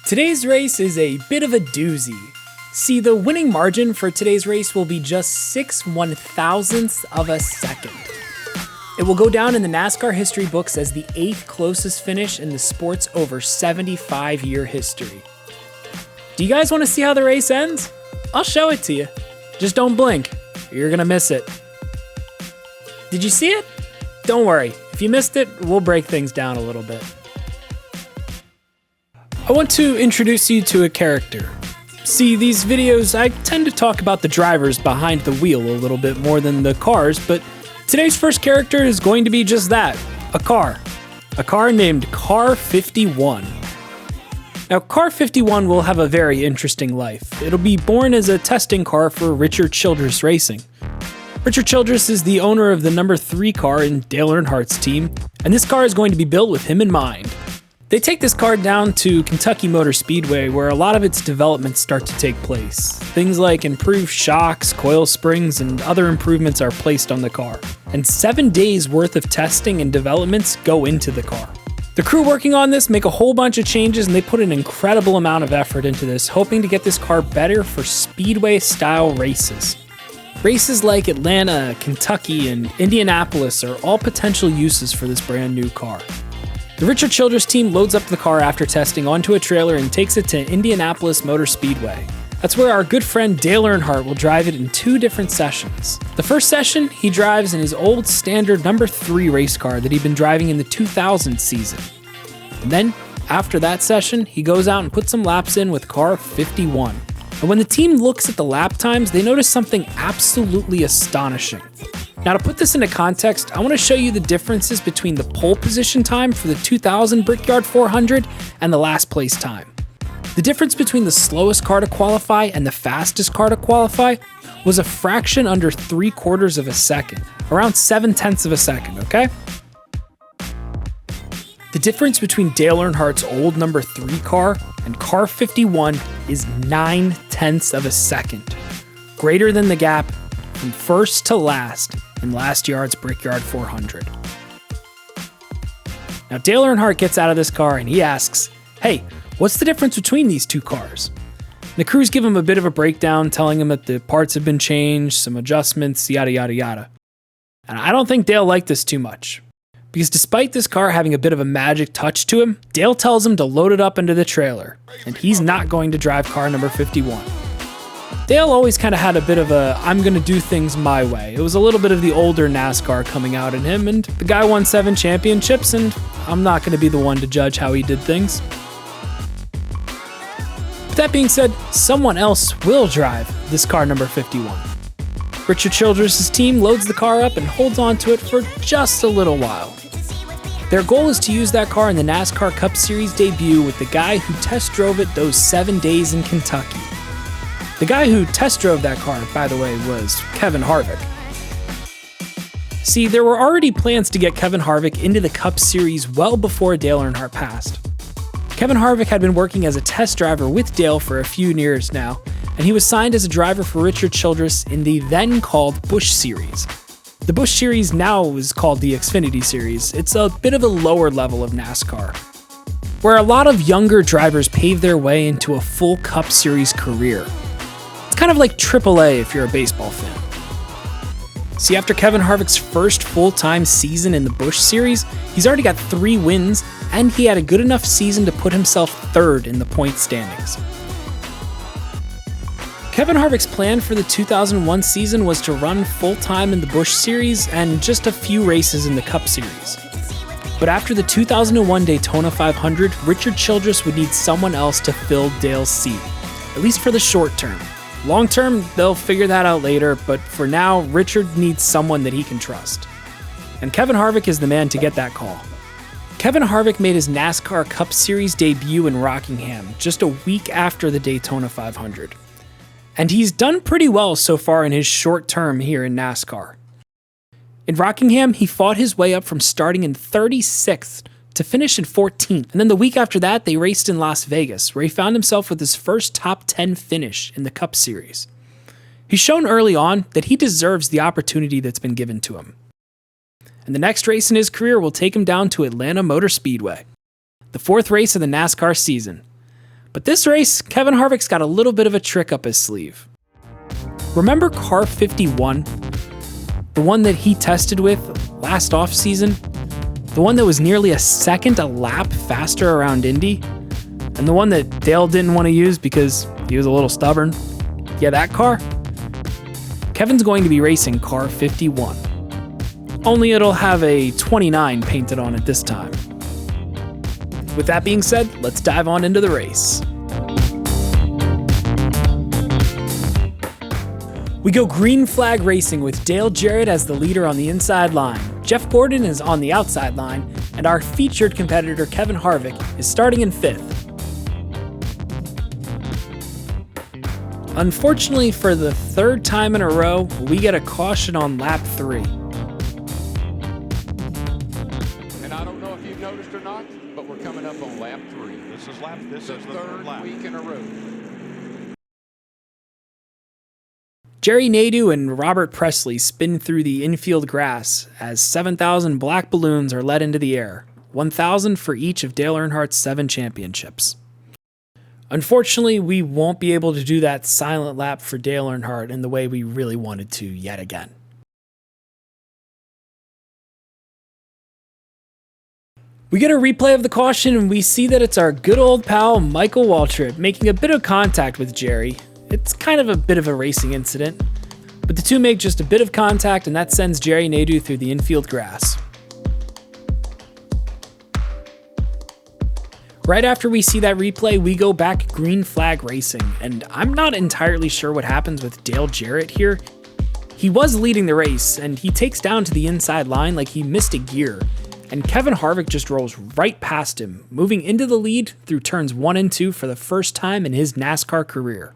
Today's race is a bit of a doozy. See, the winning margin for today's race will be just 6/1000ths of a second. It will go down in the NASCAR history books as the 8th closest finish in the sport's over 75-year history. Do you guys want to see how the race ends? I'll show it to you. Just don't blink, or you're gonna miss it. Did you see it? Don't worry, if you missed it, we'll break things down a little bit. I want to introduce you to a character. See, these videos, I tend to talk about the drivers behind the wheel a little bit more than the cars, but today's first character is going to be just that, a car. A car named Car 51. Now, Car 51 will have a very interesting life. It'll be born as a testing car for Richard Childress Racing. Richard Childress is the owner of the number 3 car in Dale Earnhardt's team, and this car is going to be built with him in mind. They take this car down to Kentucky Motor Speedway, where a lot of its developments start to take place. Things like improved shocks, coil springs, and other improvements are placed on the car. And 7 days worth of testing and developments go into the car. The crew working on this make a whole bunch of changes, and they put an incredible amount of effort into this, hoping to get this car better for speedway-style races. Races like Atlanta, Kentucky, and Indianapolis are all potential uses for this brand new car. The Richard Childress team loads up the car after testing onto a trailer and takes it to Indianapolis Motor Speedway. That's where our good friend Dale Earnhardt will drive it in 2 different sessions. The first session, he drives in his old standard number 3 race car that he'd been driving in the 2000 season. And then, after that session, he goes out and puts some laps in with Car 51. And when the team looks at the lap times, they notice something absolutely astonishing. Now, to put this into context, I want to show you the differences between the pole position time for the 2000 Brickyard 400 and the last place time. The difference between the slowest car to qualify and the fastest car to qualify was a fraction under 3/4 of a second, around 7/10ths of a second, okay? The difference between Dale Earnhardt's old number 3 car and Car 51 is 9/10ths of a second, greater than the gap from first to last in last yard's Brickyard 400. Now, Dale Earnhardt gets out of this car and he asks, "Hey, what's the difference between these 2 cars?" And the crews give him a bit of a breakdown, telling him that the parts have been changed, some adjustments, yada yada yada. And I don't think Dale liked this too much, because despite this car having a bit of a magic touch to him, Dale tells him to load it up into the trailer, and he's not going to drive car number 51. Dale always kind of had a bit of a, I'm going to do things my way. It was a little bit of the older NASCAR coming out in him, and the guy won 7 championships, and I'm not going to be the one to judge how he did things. But that being said, someone else will drive this car number 51. Richard Childress' team loads the car up and holds on to it for just a little while. Their goal is to use that car in the NASCAR Cup Series debut with the guy who test drove it those 7 days in Kentucky. The guy who test drove that car, by the way, was Kevin Harvick. See, there were already plans to get Kevin Harvick into the Cup Series well before Dale Earnhardt passed. Kevin Harvick had been working as a test driver with Dale for a few years now, and he was signed as a driver for Richard Childress in the then called Busch Series. The Busch Series now is called the Xfinity Series. It's a bit of a lower level of NASCAR, where a lot of younger drivers pave their way into a full Cup Series career. Kind of like AAA if you're a baseball fan. See, after Kevin Harvick's first full-time season in the Busch Series, he's already got 3 wins, and he had a good enough season to put himself 3rd in the point standings. Kevin Harvick's plan for the 2001 season was to run full-time in the Busch Series and just a few races in the Cup Series. But after the 2001 Daytona 500, Richard Childress would need someone else to fill Dale's seat, at least for the short term. Long term, they'll figure that out later, but for now, Richard needs someone that he can trust. And Kevin Harvick is the man to get that call. Kevin Harvick made his NASCAR Cup Series debut in Rockingham just a week after the Daytona 500. And he's done pretty well so far in his short term here in NASCAR. In Rockingham, he fought his way up from starting in 36th to finish in 14th, and then the week after that, they raced in Las Vegas, where he found himself with his first top 10 finish in the Cup Series. He's shown early on that he deserves the opportunity that's been given to him. And the next race in his career will take him down to Atlanta Motor Speedway, the 4th race of the NASCAR season. But this race, Kevin Harvick's got a little bit of a trick up his sleeve. Remember car 51? The one that he tested with last offseason? The one that was nearly a second a lap faster around Indy? And the one that Dale didn't want to use because he was a little stubborn? Yeah, that car? Kevin's going to be racing car 51. Only it'll have a 29 painted on it this time. With that being said, let's dive on into the race. We go green flag racing with Dale Jarrett as the leader on the inside line. Jeff Gordon is on the outside line, and our featured competitor Kevin Harvick is starting in 5th. Unfortunately, for the 3rd time in a row, we get a caution on lap 3. And I don't know if you've noticed or not, but we're coming up on lap 3. This is the 3rd lap. week in a row. Jerry Nadeau and Robert Presley spin through the infield grass as 7,000 black balloons are let into the air, 1,000 for each of Dale Earnhardt's 7 championships. Unfortunately, we won't be able to do that silent lap for Dale Earnhardt in the way we really wanted to yet again. We get a replay of the caution and we see that it's our good old pal Michael Waltrip making a bit of contact with Jerry. It's kind of a bit of a racing incident, but the two make just a bit of contact and that sends Jerry Nadeau through the infield grass. Right after we see that replay, we go back green flag racing, and I'm not entirely sure what happens with Dale Jarrett here. He was leading the race, and he takes down to the inside line like he missed a gear, and Kevin Harvick just rolls right past him, moving into the lead through turns 1 and 2 for the first time in his NASCAR career.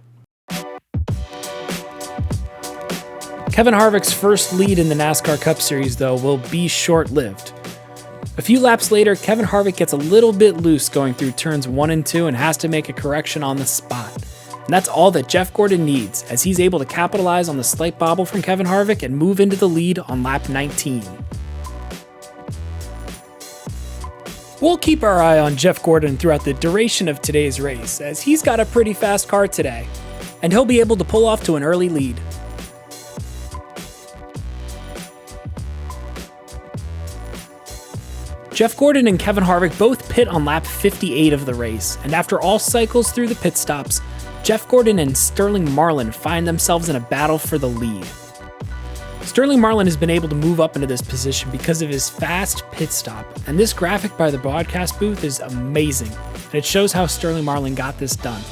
Kevin Harvick's first lead in the NASCAR Cup Series, though, will be short-lived. A few laps later, Kevin Harvick gets a little bit loose going through turns 1 and 2 and has to make a correction on the spot. And that's all that Jeff Gordon needs, as he's able to capitalize on the slight bobble from Kevin Harvick and move into the lead on lap 19. We'll keep our eye on Jeff Gordon throughout the duration of today's race, as he's got a pretty fast car today, and he'll be able to pull off to an early lead. Jeff Gordon and Kevin Harvick both pit on lap 58 of the race, and after all cycles through the pit stops, Jeff Gordon and Sterling Marlin find themselves in a battle for the lead. Sterling Marlin has been able to move up into this position because of his fast pit stop, and this graphic by the broadcast booth is amazing, and it shows how Sterling Marlin got this done.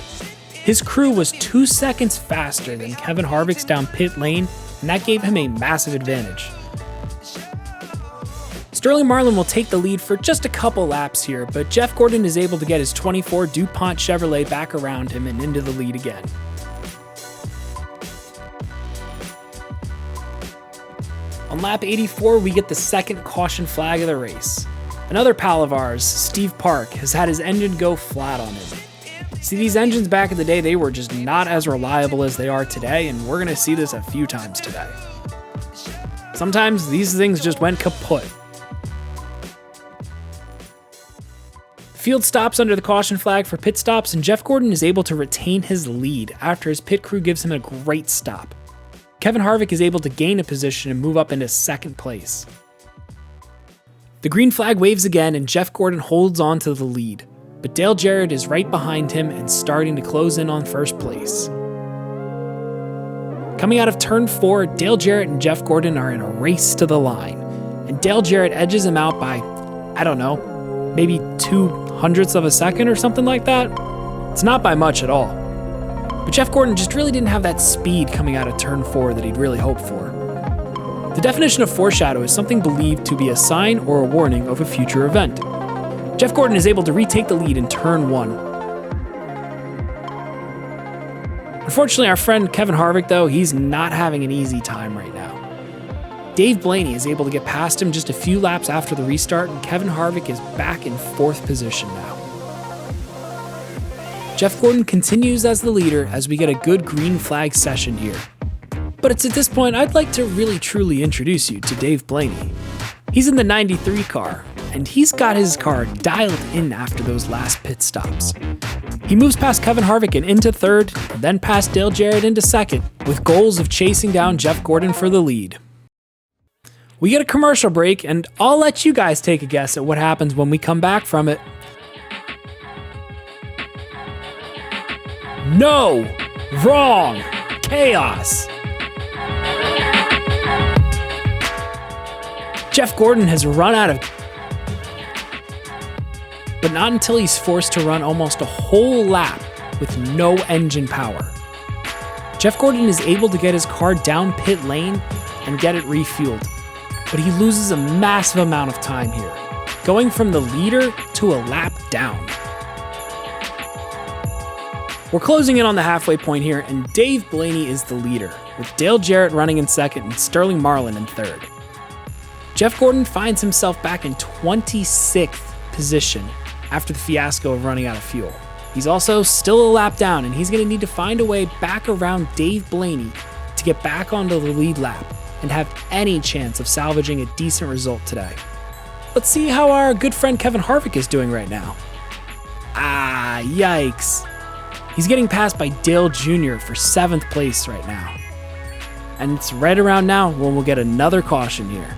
His crew was 2 seconds faster than Kevin Harvick's down pit lane, and that gave him a massive advantage. Sterling Marlin will take the lead for just a couple laps here, but Jeff Gordon is able to get his 24 DuPont Chevrolet back around him and into the lead again. On lap 84, we get the second caution flag of the race. Another pal of ours, Steve Park, has had his engine go flat on him. See, these engines back in the day, they were just not as reliable as they are today, and we're going to see this a few times today. Sometimes these things just went kaput. Field stops under the caution flag for pit stops, and Jeff Gordon is able to retain his lead after his pit crew gives him a great stop. Kevin Harvick is able to gain a position and move up into second place. The green flag waves again, and Jeff Gordon holds on to the lead, but Dale Jarrett is right behind him and starting to close in on first place. Coming out of turn 4, Dale Jarrett and Jeff Gordon are in a race to the line, and Dale Jarrett edges him out by, I don't know, maybe 0.02 of a second or something like that. It's not by much at all. But Jeff Gordon just really didn't have that speed coming out of turn 4 that he'd really hoped for. The definition of foreshadow is something believed to be a sign or a warning of a future event. Jeff Gordon is able to retake the lead in turn 1. Unfortunately, our friend Kevin Harvick, though, he's not having an easy time right now. Dave Blaney is able to get past him just a few laps after the restart, and Kevin Harvick is back in 4th position now. Jeff Gordon continues as the leader as we get a good green flag session here. But it's at this point I'd like to really truly introduce you to Dave Blaney. He's in the 93 car, and he's got his car dialed in after those last pit stops. He moves past Kevin Harvick and into third, and then past Dale Jarrett into second, with goals of chasing down Jeff Gordon for the lead. We get a commercial break, and I'll let you guys take a guess at what happens when we come back from it. No! Wrong! Chaos! Jeff Gordon has run out of... But not until he's forced to run almost a whole lap with no engine power. Jeff Gordon is able to get his car down pit lane and get it refueled, but he loses a massive amount of time here, going from the leader to a lap down. We're closing in on the halfway point here, and Dave Blaney is the leader, with Dale Jarrett running in second and Sterling Marlin in third. Jeff Gordon finds himself back in 26th position after the fiasco of running out of fuel. He's also still a lap down, and he's going to need to find a way back around Dave Blaney to get back onto the lead lap and have any chance of salvaging a decent result today. Let's see how our good friend Kevin Harvick is doing right now. Ah, yikes. He's getting passed by Dale Jr. for 7th place right now. And it's right around now when we'll get another caution here.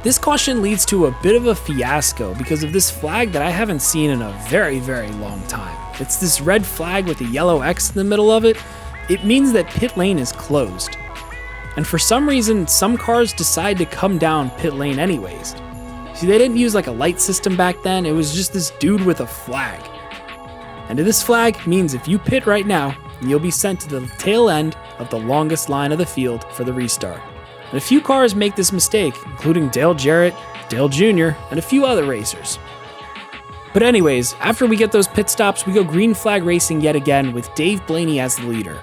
This caution leads to a bit of a fiasco because of this flag that I haven't seen in a very, very long time. It's this red flag with a yellow X in the middle of it. It means that pit lane is closed. And for some reason, some cars decide to come down pit lane anyways. See, they didn't use like a light system back then. It was just this dude with a flag. And this flag means if you pit right now, you'll be sent to the tail end of the longest line of the field for the restart. And a few cars make this mistake, including Dale Jarrett, Dale Jr., and a few other racers. But anyways, after we get those pit stops, we go green flag racing yet again with Dave Blaney as the leader.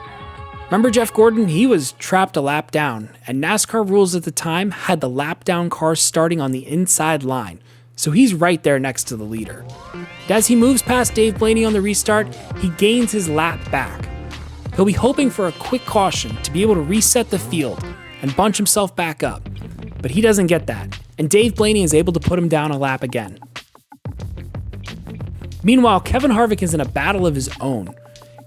Remember Jeff Gordon? He was trapped a lap down, and NASCAR rules at the time had the lap down cars starting on the inside line, so he's right there next to the leader. And as he moves past Dave Blaney on the restart, he gains his lap back. He'll be hoping for a quick caution to be able to reset the field and bunch himself back up, but he doesn't get that, and Dave Blaney is able to put him down a lap again. Meanwhile, Kevin Harvick is in a battle of his own.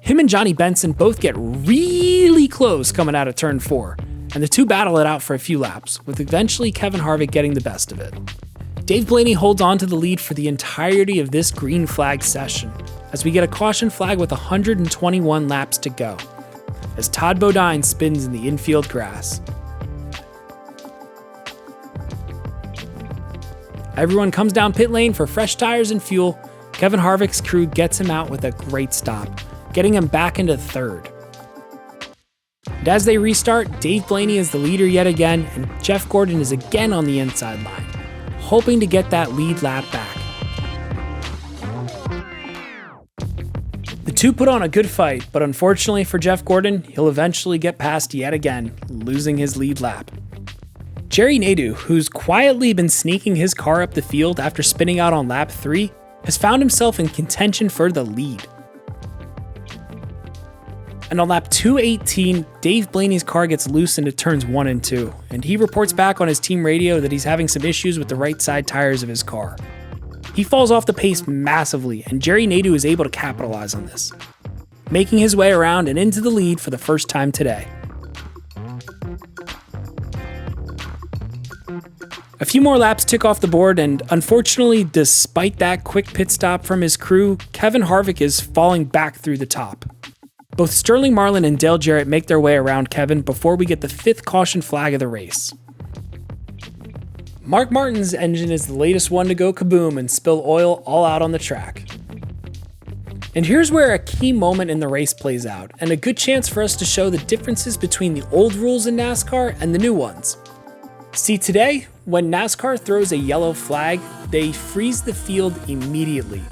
Him and Johnny Benson both get really close coming out of turn 4, and the two battle it out for a few laps, with eventually Kevin Harvick getting the best of it. Dave Blaney holds on to the lead for the entirety of this green flag session, as we get a caution flag with 121 laps to go, as Todd Bodine spins in the infield grass. Everyone comes down pit lane for fresh tires and fuel. Kevin Harvick's crew gets him out with a great stop, getting him back into third. And as they restart, Dave Blaney is the leader yet again, and Jeff Gordon is again on the inside line, hoping to get that lead lap back. The two put on a good fight, but unfortunately for Jeff Gordon, he'll eventually get past yet again, losing his lead lap. Jerry Nadeau, who's quietly been sneaking his car up the field after spinning out on lap 3, has found himself in contention for the lead. And on lap 218, Dave Blaney's car gets loose into turns 1 and 2, and he reports back on his team radio that he's having some issues with the right side tires of his car. He falls off the pace massively, and Jerry Nadeau is able to capitalize on this, making his way around and into the lead for the first time today. A few more laps tick off the board, and unfortunately, despite that quick pit stop from his crew, Kevin Harvick is falling back through the top. Both Sterling Marlin and Dale Jarrett make their way around Kevin before we get the 5th caution flag of the race. Mark Martin's engine is the latest one to go kaboom and spill oil all out on the track. And here's where a key moment in the race plays out, and a good chance for us to show the differences between the old rules in NASCAR and the new ones. See, today, when NASCAR throws a yellow flag, they freeze the field immediately.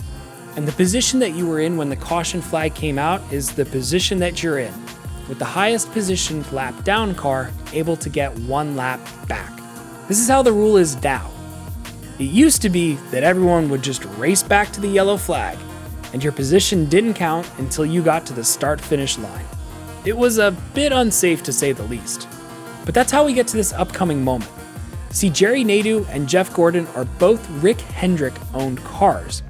And the position that you were in when the caution flag came out is the position that you're in, with the highest positioned lap down car able to get 1 lap back. This is how the rule is now. It used to be that everyone would just race back to the yellow flag, and your position didn't count until you got to the start-finish line. It was a bit unsafe to say the least. But that's how we get to this upcoming moment. See, Jerry Nadeau and Jeff Gordon are both Rick Hendrick-owned cars.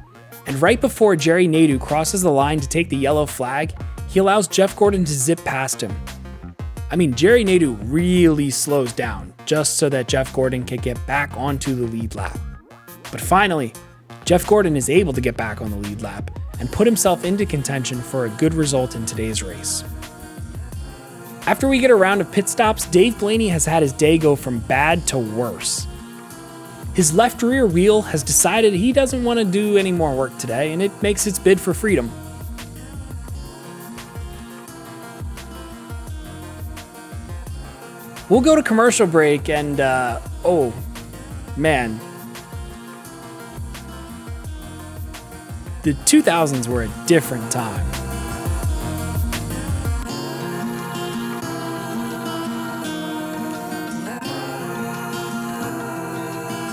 And right before Jerry Nadeau crosses the line to take the yellow flag, he allows Jeff Gordon to zip past him. I mean, Jerry Nadeau really slows down just so that Jeff Gordon can get back onto the lead lap. But finally, Jeff Gordon is able to get back on the lead lap and put himself into contention for a good result in today's race. After we get a round of pit stops, Dave Blaney has had his day go from bad to worse. His left rear wheel has decided he doesn't want to do any more work today, and it makes its bid for freedom. We'll go to commercial break and, oh, man. The 2000s were a different time.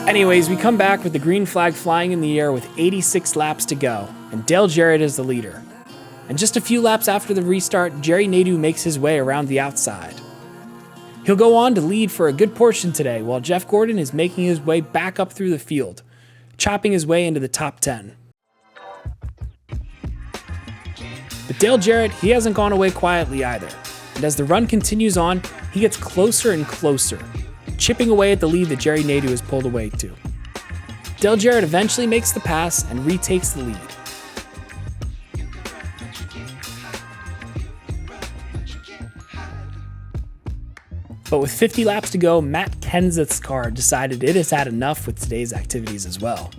Anyways, we come back with the green flag flying in the air with 86 laps to go, and Dale Jarrett is the leader. And just a few laps after the restart, Jerry Nadeau makes his way around the outside. He'll go on to lead for a good portion today, while Jeff Gordon is making his way back up through the field, chopping his way into the top 10. But Dale Jarrett, he hasn't gone away quietly either, and as the run continues on, he gets closer and closer, chipping away at the lead that Jerry Nadeau has pulled away to. Dale Jarrett eventually makes the pass and retakes the lead. But with 50 laps to go, Matt Kenseth's car decided it has had enough with today's activities as well.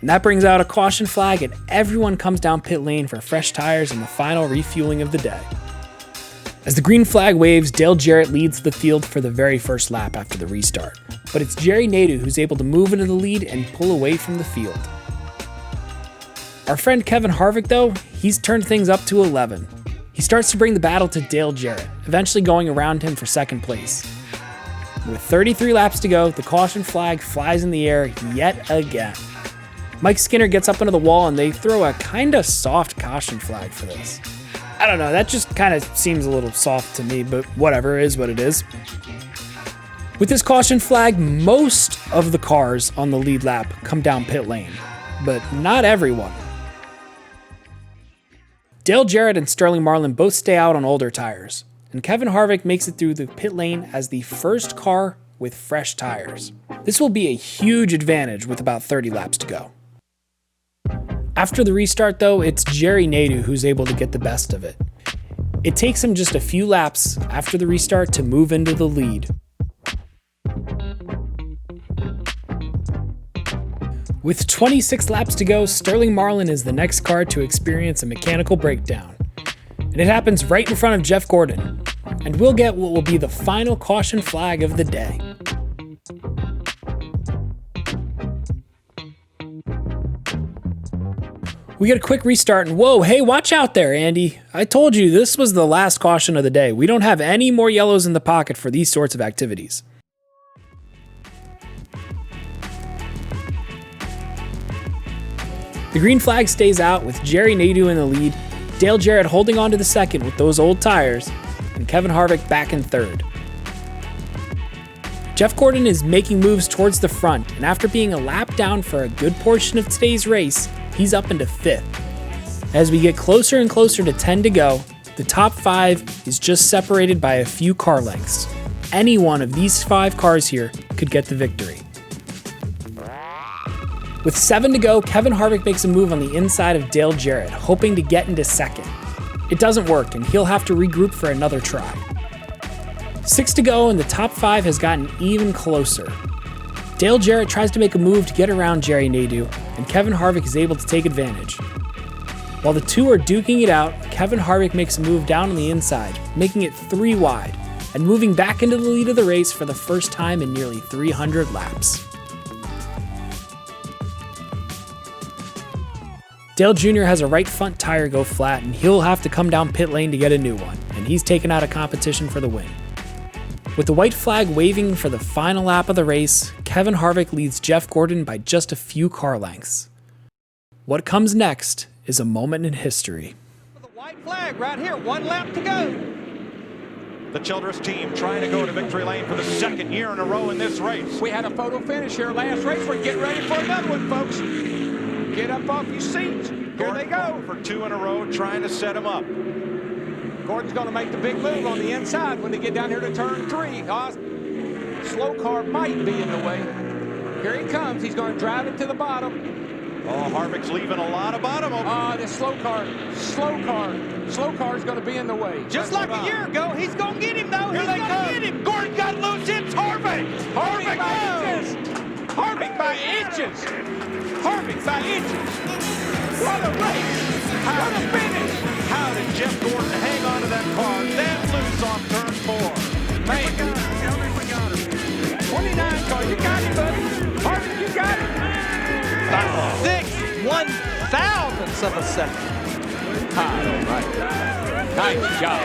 And that brings out a caution flag, and everyone comes down pit lane for fresh tires and the final refueling of the day. As the green flag waves, Dale Jarrett leads the field for the very first lap after the restart, but it's Jerry Nadeau who's able to move into the lead and pull away from the field. Our friend Kevin Harvick, though, he's turned things up to 11. He starts to bring the battle to Dale Jarrett, eventually going around him for second place. With 33 laps to go, the caution flag flies in the air yet again. Mike Skinner gets up into the wall and they throw a kinda soft caution flag for this. I don't know, that just kinda seems a little soft to me, but whatever, it is what it is. With this caution flag, most of the cars on the lead lap come down pit lane, but not everyone. Dale Jarrett and Sterling Marlin both stay out on older tires, and Kevin Harvick makes it through the pit lane as the first car with fresh tires. This will be a huge advantage with about 30 laps to go. After the restart, though, it's Jerry Nadeau who's able to get the best of it. It takes him just a few laps after the restart to move into the lead. With 26 laps to go, Sterling Marlin is the next car to experience a mechanical breakdown. And it happens right in front of Jeff Gordon. And we'll get what will be the final caution flag of the day. We get a quick restart and whoa, hey, watch out there, Andy. I told you this was the last caution of the day. We don't have any more yellows in the pocket for these sorts of activities. The green flag stays out with Jerry Nadeau in the lead, Dale Jarrett holding on to the second with those old tires, and Kevin Harvick back in third. Jeff Gordon is making moves towards the front, and after being a lap down for a good portion of today's race, he's up into fifth. As we get closer and closer to 10 to go, the top 5 is just separated by a few car lengths. Any one of these 5 cars here could get the victory. With 7 to go, Kevin Harvick makes a move on the inside of Dale Jarrett, hoping to get into second. It doesn't work, and he'll have to regroup for another try. 6 to go, and the top 5 has gotten even closer. Dale Jarrett tries to make a move to get around Jerry Nadeau, and Kevin Harvick is able to take advantage. While the two are duking it out, Kevin Harvick makes a move down on the inside, making it 3 wide, and moving back into the lead of the race for the first time in nearly 300 laps. Dale Jr. has a right front tire go flat, and he'll have to come down pit lane to get a new one, and he's taken out of competition for the win. With the white flag waving for the final lap of the race, Kevin Harvick leads Jeff Gordon by just a few car lengths. What comes next is a moment in history. The white flag right here, 1 lap to go. The Childress team trying to go to victory lane for the 2nd year in a row in this race. We had a photo finish here last race. We're getting ready for another one, folks. Get up off your seats. Here they go. For 2 in a row, trying to set him up. Gordon's going to make the big move on the inside when they get down here to turn 3. Slow car might be in the way. Here he comes. He's going to drive it to the bottom. Oh, Harvick's leaving a lot of bottom open. This slow car is going to be in the way. Just like a year ago, he's going to get him, though. Here He's they going come. to get him. Gordon got loose. It's Harvick. Harvick by inches. Harvick by inches. Harvick by inches. What a race. What a finish. How did Jeff Gordon hang on to that car that loose on turn 4? Man. We got him. 29 car. You got it, buddy. Harvick, you got it. By 6/1000ths of a second. All right. Nice job.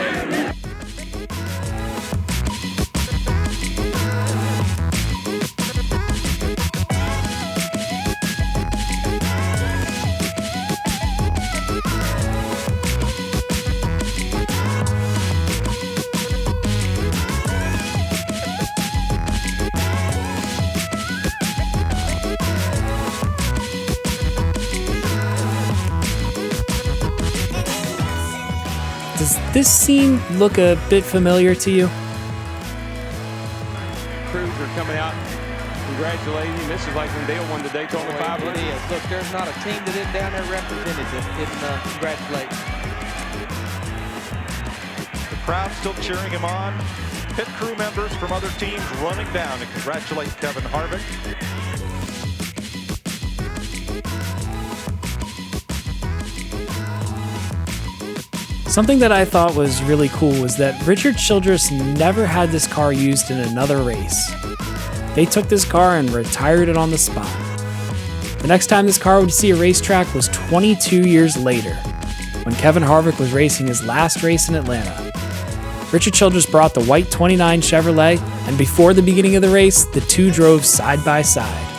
Does this scene look a bit familiar to you? Crews are coming out congratulating him. This is like when Dale won the Daytona 500. It is. Look, there's not a team that isn't down there represented that can congratulate. The crowd still cheering him on. Pit crew members from other teams running down to congratulate Kevin Harvick. Something that I thought was really cool was that Richard Childress never had this car used in another race. They took this car and retired it on the spot. The next time this car would see a racetrack was 22 years later, when Kevin Harvick was racing his last race in Atlanta. Richard Childress brought the white 29 Chevrolet, and before the beginning of the race, the two drove side by side.